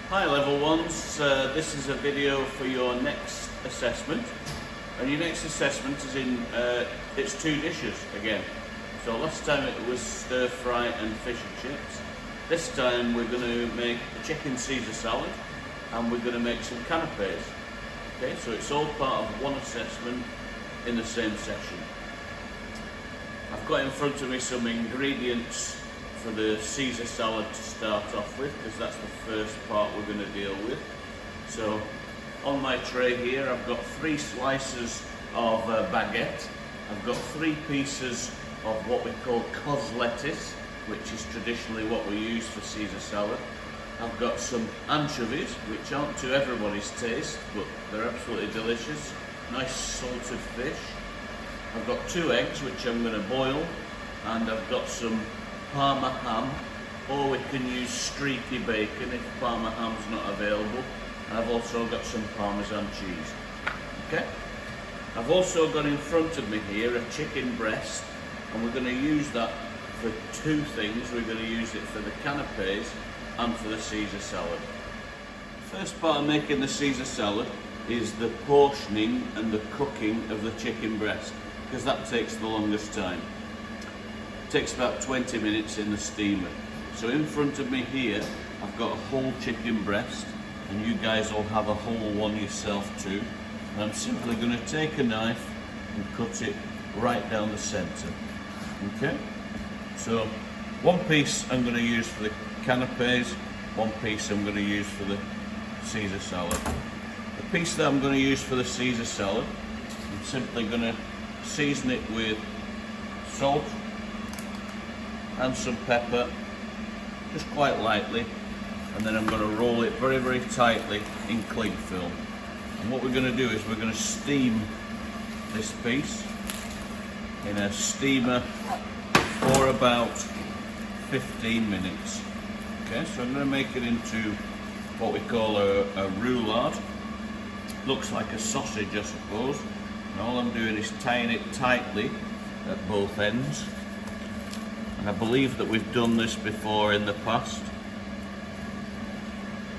Hi level ones, this is a video for your next assessment, and your next assessment is in, it's two dishes again. So last time it was stir fry and fish and chips. This time we're going to make a chicken Caesar salad and we're going to make some canapés. Okay, so it's all part of one assessment in the same session. I've got in front of me some ingredients for the Caesar salad to start off with, because that's the first part we're going to deal with. So on my tray here I've got 3 slices of baguette, I've got 3 pieces of what we call cos lettuce, which is traditionally what we use for Caesar salad. I've got some anchovies, which aren't to everybody's taste, but they're absolutely delicious. Nice salted fish. I've got 2 eggs, which I'm going to boil, and I've got some Parma ham, or we can use streaky bacon if Parma ham's not available. And I've also got some Parmesan cheese. Okay? I've also got in front of me here a chicken breast, and we're going to use that for 2 things. We're going to use it for the canapes and for the Caesar salad. The first part of making the Caesar salad is the portioning and the cooking of the chicken breast, because that takes the longest time. It takes about 20 minutes in the steamer. So in front of me here I've got a whole chicken breast, and you guys will have a whole one yourself too. And I'm simply going to take a knife and cut it right down the centre. Okay? So 1 piece I'm going to use for the canapes, 1 piece I'm going to use for the Caesar salad. The piece that I'm going to use for the Caesar salad, I'm simply going to season it with salt and some pepper, just quite lightly, and then I'm going to roll it very, very tightly in cling film. And what we're going to do is we're going to steam this piece in a steamer for about 15 minutes. Okay, so I'm going to make it into what we call a roulade. Looks like a sausage, I suppose. And all I'm doing is tying it tightly at both ends. And I believe that we've done this before in the past.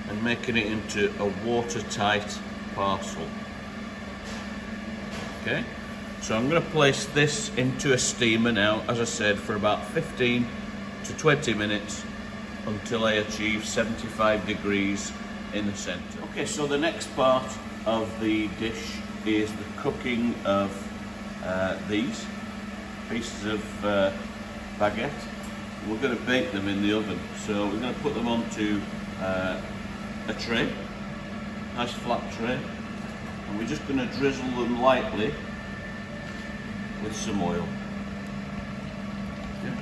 And making it into a watertight parcel. Okay, so I'm going to place this into a steamer now, as I said, for about 15 to 20 minutes until I achieve 75 degrees in the centre. Okay, so the next part of the dish is the cooking of these pieces of baguette. We're going to bake them in the oven, so we're going to put them onto a tray, nice flat tray, and we're just going to drizzle them lightly with some oil. Okay.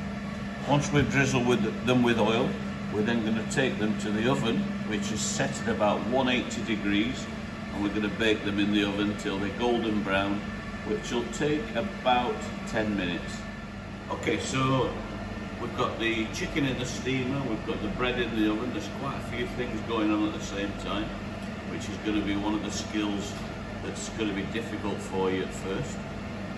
Once we've drizzled them with oil, we're then going to take them to the oven, which is set at about 180 degrees, and we're going to bake them in the oven till they're golden brown, which will take about 10 minutes. Okay, so we've got the chicken in the steamer, we've got the bread in the oven. There's quite a few things going on at the same time, which is going to be one of the skills that's going to be difficult for you at first.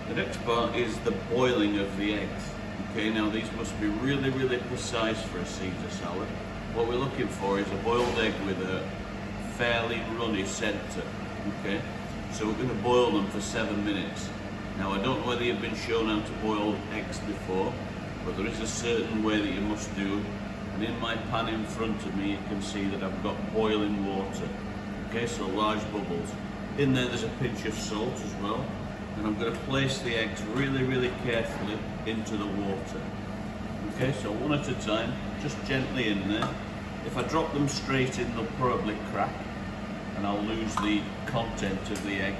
The next part is the boiling of the eggs. Okay, now these must be really, really precise for a Caesar salad. What we're looking for is a boiled egg with a fairly runny centre. Okay, so we're going to boil them for 7 minutes. Now I don't know whether you've been shown how to boil eggs before, but there is a certain way that you must do. And in my pan in front of me you can see that I've got boiling water. Okay, so large bubbles. In there's a pinch of salt as well. And I'm going to place the eggs really, really carefully into the water. Okay, so one at a time, just gently in there. If I drop them straight in, they'll probably crack, and I'll lose the content of the egg.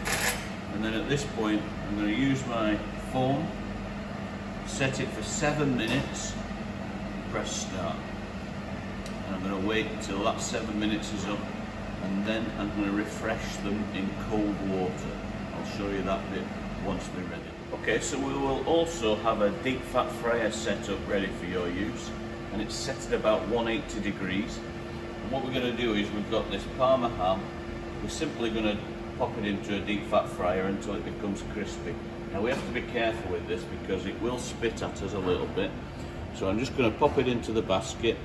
And then at this point, I'm going to use my form, set it for 7 minutes, press start. And I'm going to wait until that 7 minutes is up, and then I'm going to refresh them in cold water. I'll show you that bit once we're ready. Okay, so we will also have a deep fat fryer set up ready for your use, and it's set at about 180 degrees. And what we're going to do is we've got this Parma ham. We're simply going to pop it into a deep fat fryer until it becomes crispy. Now we have to be careful with this because it will spit at us a little bit. So I'm just going to pop it into the basket,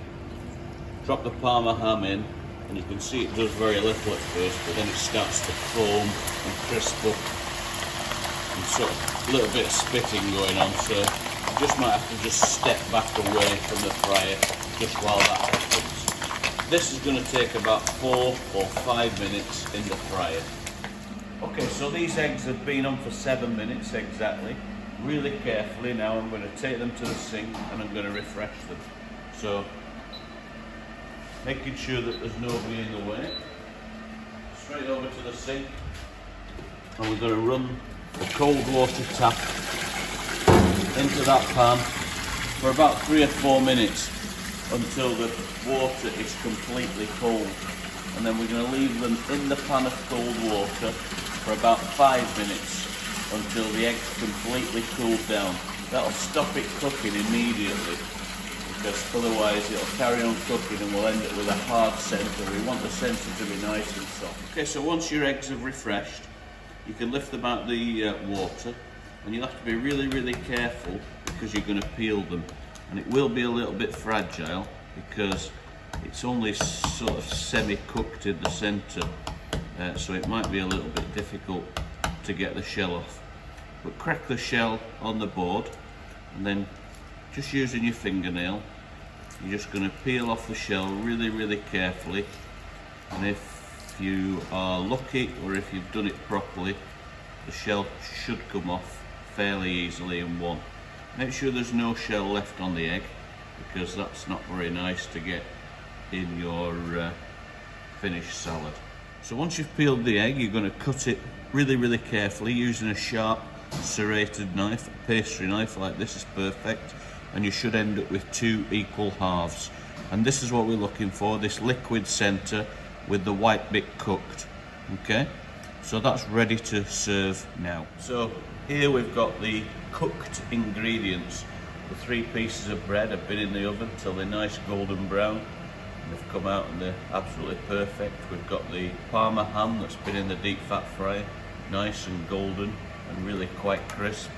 drop the Parma ham in, and you can see it does very little at first, but then it starts to foam and crisp up, and sort of a little bit of spitting going on, so you just might have to just step back away from the fryer just while that happens. This is going to take about 4 or 5 minutes in the fryer. Okay, so these eggs have been on for 7 minutes exactly. Really carefully now I'm going to take them to the sink and I'm going to refresh them. So, making sure that there's nobody in the way. Straight over to the sink, and we're going to run the cold water tap into that pan for about 3 or 4 minutes until the water is completely cold. And then we're going to leave them in the pan of cold water for about 5 minutes until the egg's completely cooled down. That'll stop it cooking immediately, because otherwise it'll carry on cooking and we'll end up with a hard centre. We want the centre to be nice and soft. Okay, so once your eggs have refreshed, you can lift them out the water, and you'll have to be really, really careful because you're going to peel them. And it will be a little bit fragile because it's only sort of semi-cooked in the centre, so it might be a little bit difficult to get the shell off. But crack the shell on the board, and then just using your fingernail, you're just going to peel off the shell really, really carefully. And if you are lucky, or if you've done it properly, the shell should come off fairly easily in one. Make sure there's no shell left on the egg, because that's not very nice to get in your finished salad. So once you've peeled the egg, you're going to cut it really, really carefully using a sharp serrated knife. A pastry knife like this is perfect, and you should end up with 2 equal halves. And this is what we're looking for, this liquid centre with the white bit cooked. Okay, so that's ready to serve now. So here we've got the cooked ingredients. The 3 pieces of bread have been in the oven till they're nice golden brown. They've come out and they're absolutely perfect. We've got the Parma ham that's been in the deep fat fryer, nice and golden and really quite crisp.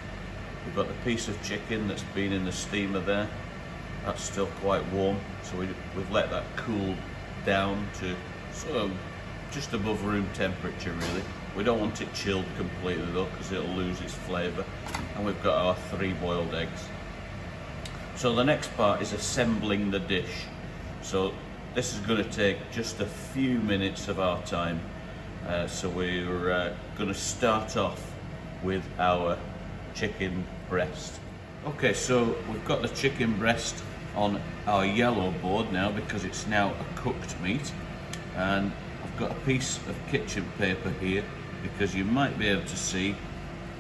We've got the piece of chicken that's been in the steamer there. That's still quite warm, so we've let that cool down to sort of just above room temperature really. We don't want it chilled completely though, because it'll lose its flavour. And we've got our 3 boiled eggs. So the next part is assembling the dish. So this is going to take just a few minutes of our time. So we're going to start off with our chicken breast. Okay, so we've got the chicken breast on our yellow board now because it's now a cooked meat. And I've got a piece of kitchen paper here because you might be able to see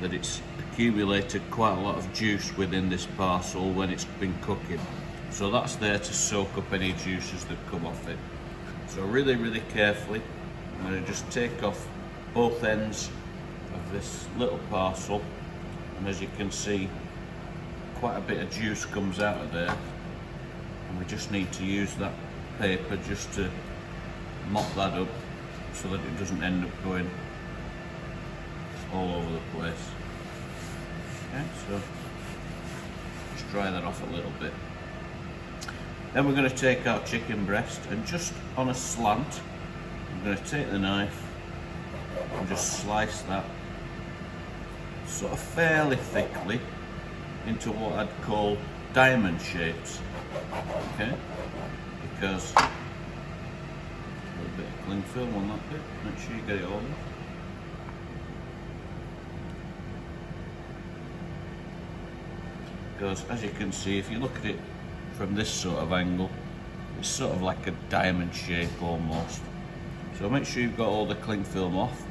that it's accumulated quite a lot of juice within this parcel when it's been cooking. So that's there to soak up any juices that come off it. So really, really carefully, I'm going to just take off both ends of this little parcel, and as you can see, quite a bit of juice comes out of there, and we just need to use that paper just to mop that up so that it doesn't end up going all over the place. Okay, so just dry that off a little bit. Then we're going to take our chicken breast, and just on a slant, I'm going to take the knife and just slice that sort of fairly thickly into what I'd call diamond shapes. Okay, because a little bit of cling film on that bit, make sure you get it all in. Because as you can see, if you look at it from this sort of angle, it's sort of like a diamond shape almost. So make sure you've got all the cling film off,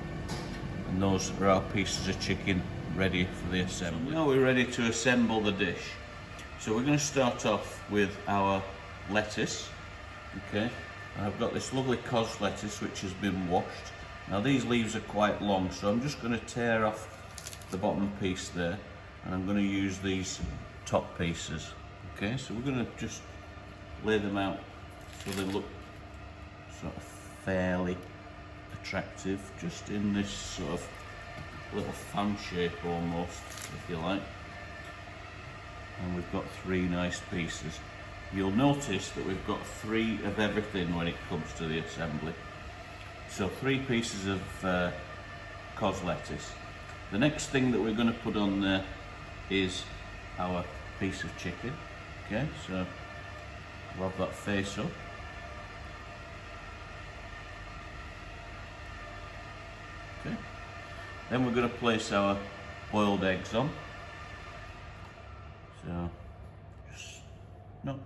and those are our pieces of chicken ready for the assembly. So now we're ready to assemble the dish. So we're going to start off with our lettuce. Okay, and I've got this lovely cos lettuce which has been washed. Now these leaves are quite long, so I'm just going to tear off the bottom piece there, and I'm going to use these top pieces. Okay, so we're going to just lay them out so they look sort of fairly attractive, just in this sort of little fan shape almost, if you like. And we've got 3 nice pieces. you'll notice that we've got 3 of everything when it comes to the assembly. So 3 pieces of cos lettuce. The next thing that we're going to put on there is our piece of chicken. Okay, so we'll have that face up. Okay, then we're going to place our boiled eggs on. So just not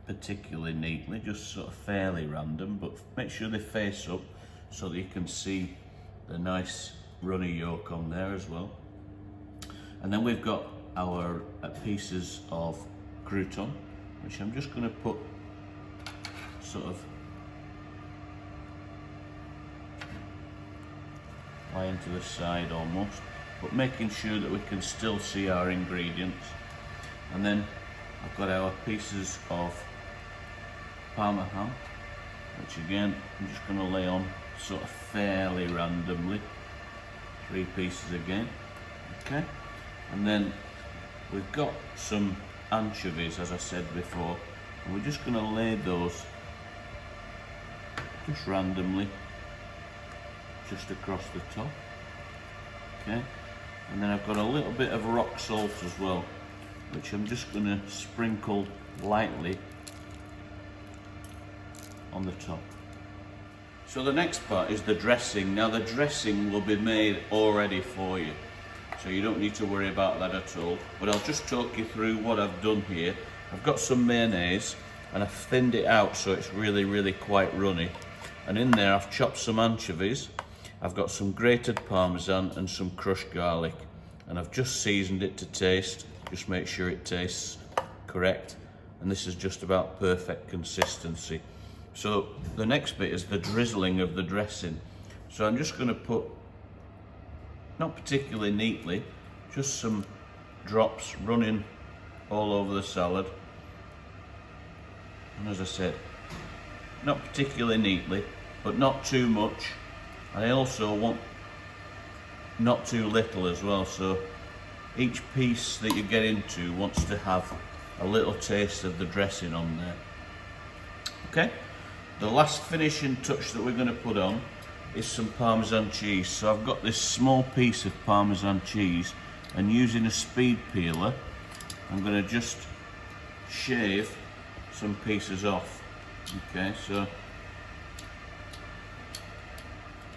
particularly neatly, just sort of fairly random, but make sure they face up so that you can see the nice runny yolk on there as well. And then we've got our pieces of crouton, which I'm just going to put sort of lying to the side almost, but making sure that we can still see our ingredients. And then I've got our pieces of Parmesan, which again I'm just going to lay on sort of fairly randomly. 3 pieces again. Okay, and then we've got some anchovies, as I said before, and we're just going to lay those just randomly just across the top. Okay, and then I've got a little bit of rock salt as well, which I'm just going to sprinkle lightly on the top. So the next part is the dressing. Now the dressing will be made already for you, so you don't need to worry about that at all, but I'll just talk you through what I've done here. I've got some mayonnaise and I've thinned it out so it's really quite runny, and in there I've chopped some anchovies, I've got some grated parmesan and some crushed garlic, and I've just seasoned it to taste. Just make sure it tastes correct, and this is just about perfect consistency. So the next bit is the drizzling of the dressing. So I'm just going to put, not particularly neatly, just some drops running all over the salad. And as I said, not particularly neatly, but not too much. And I also want not too little as well, so each piece that you get into wants to have a little taste of the dressing on there. Okay, the last finishing touch that we're going to put on is some Parmesan cheese. So I've got this small piece of Parmesan cheese, and using a speed peeler I'm going to just shave some pieces off. Okay, so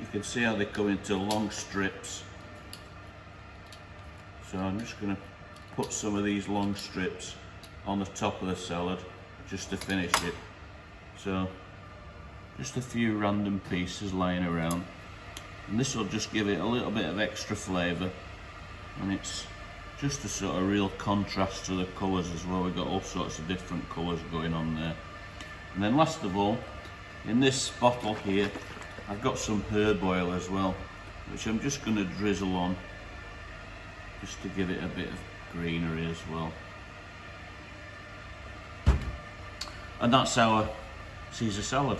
you can see how they come into long strips. So I'm just going to put some of these long strips on the top of the salad just to finish it. So just a few random pieces lying around, and this will just give it a little bit of extra flavour, and it's just a sort of real contrast to the colours as well. We've got all sorts of different colours going on there. And then last of all, in this bottle here I've got some herb oil as well, which I'm just going to drizzle on just to give it a bit of greenery as well. And that's our Caesar salad.